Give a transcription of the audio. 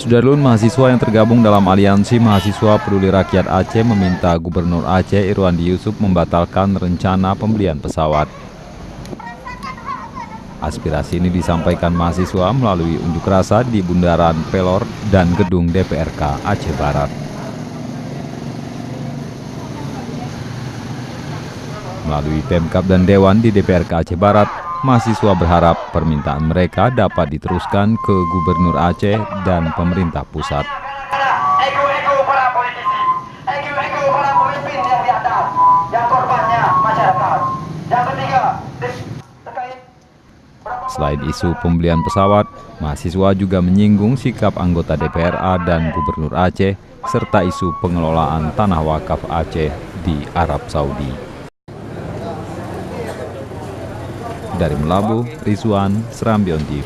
Sudarlun, mahasiswa yang tergabung dalam Aliansi Mahasiswa Peduli Rakyat Aceh meminta Gubernur Aceh Irwandi Yusuf membatalkan rencana pembelian pesawat. Aspirasi ini disampaikan mahasiswa melalui unjuk rasa di Bundaran Pelor dan gedung DPRK Aceh Barat. Melalui Pemkab dan Dewan di DPRK Aceh Barat, mahasiswa berharap permintaan mereka dapat diteruskan ke Gubernur Aceh dan pemerintah pusat. Ego-ego para politisi, ego-ego para pemimpin yang di atas, yang korbannya masyarakat. Yang ketiga, terkait Selain isu pembelian pesawat, mahasiswa juga menyinggung sikap anggota DPRA dan Gubernur Aceh serta isu pengelolaan tanah wakaf Aceh di Arab Saudi. Dari Melabuh, Rizwan, Serambion TV.